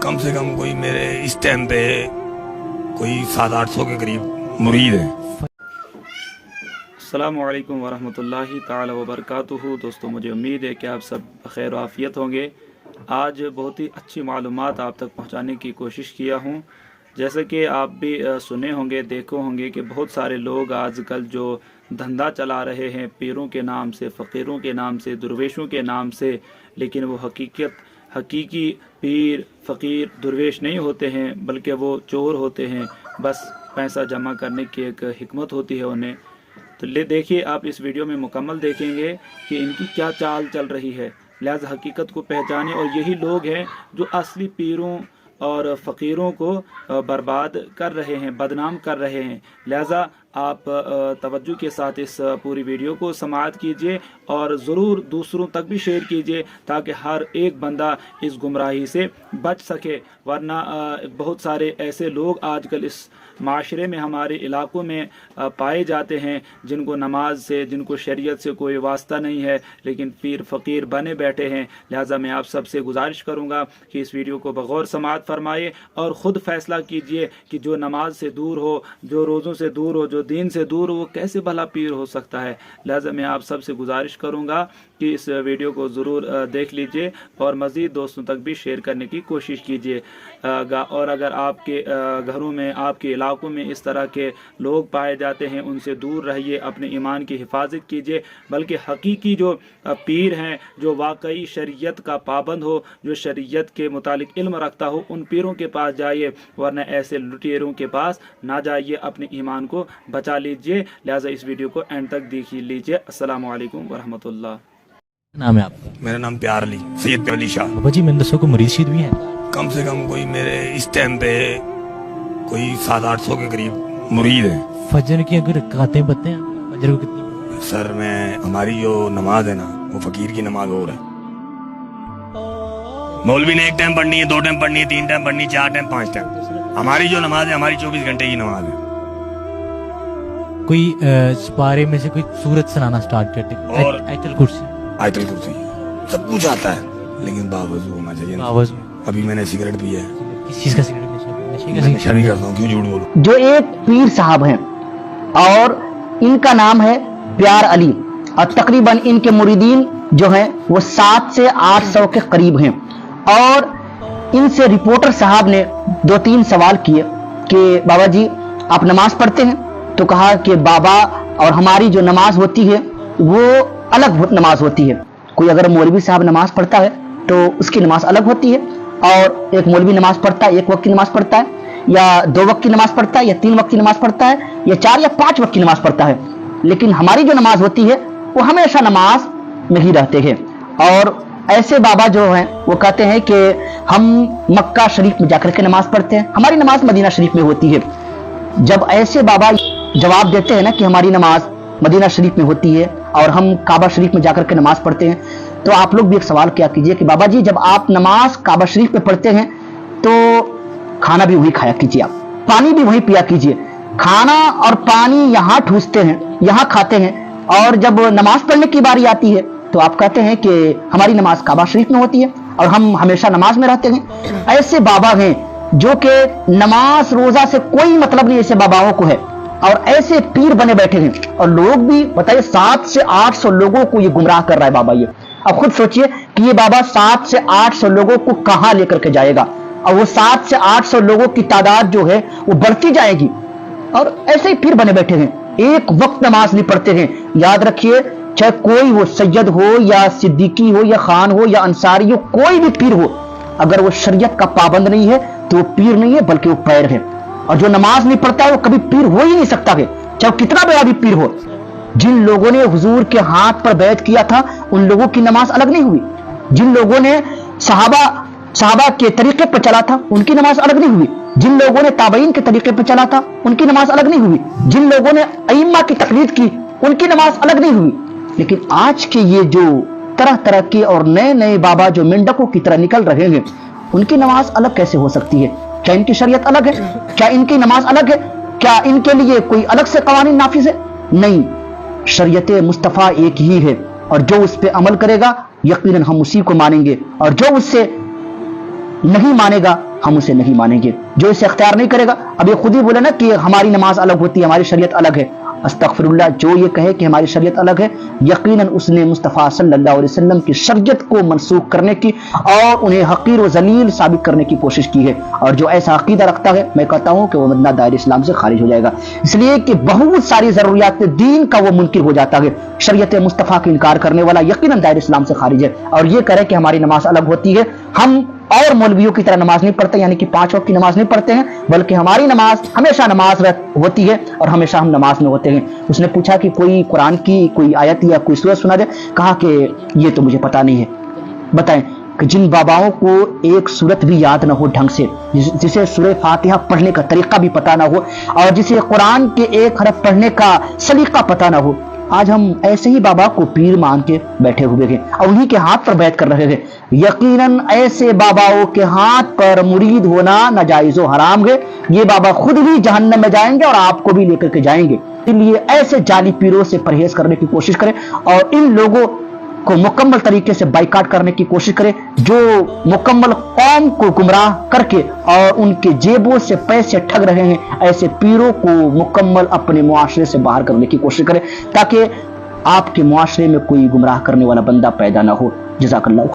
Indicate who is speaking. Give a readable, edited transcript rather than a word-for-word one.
Speaker 1: कम से कम कोई मेरे इस टाइम पे कोई 700-800 के करीब मुरीद हैं।
Speaker 2: अस्सलामु अलैकुम वरहमतुल्लाहि ताला वबरकातुहू। दोस्तों, मुझे उम्मीद है कि आप सब खैर व आफियत होंगे। आज बहुत ही अच्छी मालूमात आप तक पहुंचाने की कोशिश किया हूं। जैसे कि आप भी सुने होंगे, देखे होंगे कि बहुत सारे लोग आजकल जो धंधा चला रहे हैं पीरों के नाम से, फ़कीरों के नाम से, दुर्वेशों के नाम से, लेकिन वो हकीकी पीर, फ़कीर, दुर्वेश नहीं होते हैं, बल्कि वो चोर होते हैं। बस पैसा जमा करने की एक हिकमत होती है उन्हें। तो देखिए, आप इस वीडियो में मुकम्मल देखेंगे कि इनकी क्या चाल चल रही है। लिहाजा हकीकत को पहचानें, और यही लोग हैं जो असली पीरों और फ़कीरों को बर्बाद कर रहे हैं, बदनाम कर रहे हैं। लिहाजा आप तवज्जो के साथ इस पूरी वीडियो को समाअत कीजिए और ज़रूर दूसरों तक भी शेयर कीजिए, ताकि हर एक बंदा इस गुमराही से बच सके। वरना बहुत सारे ऐसे लोग आजकल इस माशरे में, हमारे इलाकों में पाए जाते हैं, जिनको नमाज से, जिनको शरीयत से कोई वास्ता नहीं है, लेकिन पीर फ़कीर बने बैठे हैं। लिहाजा मैं आप सबसे गुजारिश करूँगा कि इस वीडियो को बगौर समाअत फरमाइए और ख़ुद फ़ैसला कीजिए कि जो नमाज से दूर हो, जो रोज़ों से दूर हो, जो दीन से दूर हो, वो कैसे भला पीर हो सकता है। लिहाजा मैं आप सबसे गुजारिश करूँगा कि इस वीडियो को ज़रूर देख लीजिए और मज़ीद दोस्तों तक भी शेयर करने की कोशिश कीजिए। और अगर आपके घरों में, आपके इलाकों में इस तरह के लोग पाए जाते हैं, उनसे दूर रहिए, अपने ईमान की हिफाजत कीजिए। बल्कि हकीकी जो पीर हैं, जो वाकई शरीयत का पाबंद हो, जो शरीयत के मुतालिक इल्म रखता हो, उन पीरों के पास जाइए, वरना ऐसे लुटेरों के पास ना जाइए। अपने ईमान को बचा लीजिए। लिहाजा इस वीडियो को एंड तक देख लीजिए। अस्सलामु अलैकुम वरहमतुल्लाह।
Speaker 3: नाम है आपका?
Speaker 1: मेरा नाम प्यार अली, सैयद अली शाह।
Speaker 3: बाबा जी, मैंने दसों को मुरीद भी हैं।
Speaker 1: कम से कम कोई मेरे इस टाइम पे कोई 700-800 के करीब मुरीद हैं।
Speaker 3: फजर की अगर रकातें बताते हैं, फजर को कितनी?
Speaker 1: सर, हमारी जो नमाज है ना, वो फकीर की नमाज और है। मौलवी ने 1 टाइम पढ़नी है, 2 टाइम पढ़नी है, 3 टाइम पढ़नी है, 4 टाइम, 5 टाइम। हमारी जो नमाज है, हमारी 24 घंटे की नमाज है।
Speaker 3: कोई सपारे में से कोई सूरत सुनाना स्टार्ट करते,
Speaker 1: और
Speaker 3: आयतुल कुर्सी,
Speaker 1: आयतुल कुर्सी, सब कुछ आता है, लेकिन बावजूद होना चाहिए ना।
Speaker 3: बावजूद
Speaker 1: अभी मैंने सिगरेट पी है।
Speaker 3: किस चीज का सिगरेट? नशे का
Speaker 1: नशा नहीं करता हूँ, क्यों झूठ बोलूं।
Speaker 4: जो एक पीर साहब हैं और इनका नाम है प्यार अली, और तकरीबन इनके मुरीदीन जो हैं वो 700 से 800 के करीब हैं। और इनसे रिपोर्टर साहब ने 2-3 सवाल किए कि बाबा जी, आप नमाज पढ़ते हैं? तो कहा कि बाबा, और हमारी जो नमाज होती है वो अलग नमाज होती है। कोई अगर मौलवी साहब नमाज पढ़ता है तो उसकी नमाज अलग होती है, और एक मौलवी नमाज पढ़ता है, 1 वक्त की नमाज पढ़ता है, या 2 वक्त की नमाज पढ़ता है, या 3 वक्त की नमाज पढ़ता है, या 4 या 5 वक्त की नमाज पढ़ता है। लेकिन हमारी जो नमाज होती है वो हमेशा नमाज में ही रहते हैं। और ऐसे बाबा जो हैं वो कहते हैं कि हम मक्का शरीफ में जाकर के नमाज पढ़ते हैं, हमारी नमाज मदीना शरीफ में होती है। जब ऐसे बाबा जवाब देते हैं ना कि हमारी नमाज मदीना शरीफ में होती है और हम काबा शरीफ में जाकर के नमाज पढ़ते हैं, तो आप लोग भी एक सवाल क्या कीजिए कि बाबा जी, जब आप नमाज काबा शरीफ में पढ़ते हैं तो खाना भी वही खाया कीजिए, आप पानी भी वही पिया कीजिए। खाना और पानी यहाँ ठूसते हैं, यहाँ खाते हैं, और जब नमाज पढ़ने की बारी आती है तो आप कहते हैं कि हमारी नमाज काबा शरीफ में होती है और हम हमेशा नमाज में रहते हैं। ऐसे बाबा हैं जो कि नमाज रोजा से कोई मतलब नहीं ऐसे बाबाओं को है, और ऐसे पीर बने बैठे हैं। और लोग भी बताइए, 700 से 800 लोगों को ये गुमराह कर रहा है बाबा। ये अब खुद सोचिए कि ये बाबा 700 से 800 लोगों को कहां लेकर के जाएगा, और वो 700 से 800 लोगों की तादाद जो है वो बढ़ती जाएगी। और ऐसे ही पीर बने बैठे हैं, 1 वक्त नमाज नहीं पढ़ते हैं। याद रखिए, चाहे कोई हो, सैयद हो या सिद्दीकी हो या खान हो या अंसारी हो, कोई भी पीर हो, अगर वो शरीयत का पाबंद नहीं है तो वो पीर नहीं है, बल्कि वो पैर है। और जो नमाज नहीं पढ़ता है वो कभी पीर हो ही नहीं सकता है, चाहे कितना बड़ा भी पीर हो। जिन लोगों ने हुजूर के हाथ पर बैत किया था, उन लोगों की नमाज अलग नहीं हुई। जिन लोगों ने सहाबा के तरीके पर चला था, उनकी नमाज अलग नहीं हुई। जिन लोगों ने ताबईन के तरीके पर चला था, उनकी नमाज अलग नहीं हुई। जिन लोगों ने अइम्मा की तकलीद की, उनकी नमाज अलग नहीं हुई। लेकिन आज के ये जो तरह तरह के और नए नए बाबा जो मेंढकों की तरह निकल रहे हैं, उनकी नमाज अलग कैसे हो सकती है? क्या इनकी शरीयत अलग है? क्या इनकी नमाज अलग है? क्या इनके लिए कोई अलग से कवानीन नाफिज है? नहीं, शरीयत मुस्तफ़ा एक ही है, और जो उस पर अमल करेगा यकीनन हम उसी को मानेंगे, और जो उससे नहीं मानेगा ہم اسے نہیں مانیں گے۔ جو اسے اختیار نہیں کرے گا، اب یہ خود ہی بولے نا کہ ہماری نماز الگ ہوتی ہے، ہماری شریعت الگ ہے، استغفر اللہ، جو یہ کہے کہ ہماری شریعت الگ ہے، یقیناً اس نے مصطفیٰ صلی اللہ علیہ وسلم کی شریعت کو منسوخ کرنے کی اور انہیں حقیر و ذلیل ثابت کرنے کی کوشش کی ہے۔ اور جو ایسا عقیدہ رکھتا ہے، میں کہتا ہوں کہ وہ مدنہ دائرہ اسلام سے خارج ہو جائے گا، اس لیے کہ بہت ساری ضروریات دین کا وہ منکر ہو جاتا ہے۔ شریعت مصطفیٰ کا انکار کرنے والا یقیناً دائرہ اسلام سے خارج ہے، اور یہ کرے کہ ہماری نماز الگ ہوتی ہے، ہم اور مولویوں کی طرح نماز نہیں پڑھتے، یعنی کہ 5 وقت کی نماز نہیں پڑھتے ہیں، بلکہ ہماری نماز ہمیشہ نماز ہوتی ہے اور ہمیشہ ہم نماز میں ہوتے ہیں۔ اس نے پوچھا کہ کوئی قرآن کی کوئی آیت یا کوئی سورت سنا دے، کہا کہ یہ تو مجھے پتا نہیں ہے۔ بتائیں کہ جن باباؤں کو ایک سورت بھی یاد نہ ہو ڈھنگ سے، جسے سورہ فاتحہ پڑھنے کا طریقہ بھی پتا نہ ہو، اور جسے قرآن کے ایک حرف پڑھنے کا سلیقہ پتا نہ ہو، آج ہم ایسے ہی بابا کو پیر مان کے بیٹھے ہوئے ہیں اور انہی کے ہاتھ پر بیعت کر رہے ہیں۔ یقیناً ایسے باباؤں کے ہاتھ پر مرید ہونا ناجائز و حرام ہے، یہ بابا خود بھی جہنم میں جائیں گے اور آپ کو بھی لے کر کے جائیں گے۔ اس لیے ایسے جعلی پیروں سے پرہیز کرنے کی کوشش کریں اور ان لوگوں کو مکمل طریقے سے بائیکاٹ کرنے کی کوشش کرے جو مکمل قوم کو گمراہ کر کے اور ان کے جیبوں سے پیسے ٹھگ رہے ہیں، ایسے پیروں کو مکمل اپنے معاشرے سے باہر کرنے کی کوشش کرے تاکہ آپ کے معاشرے میں کوئی گمراہ کرنے والا بندہ پیدا نہ ہو۔ جزاک اللہ۔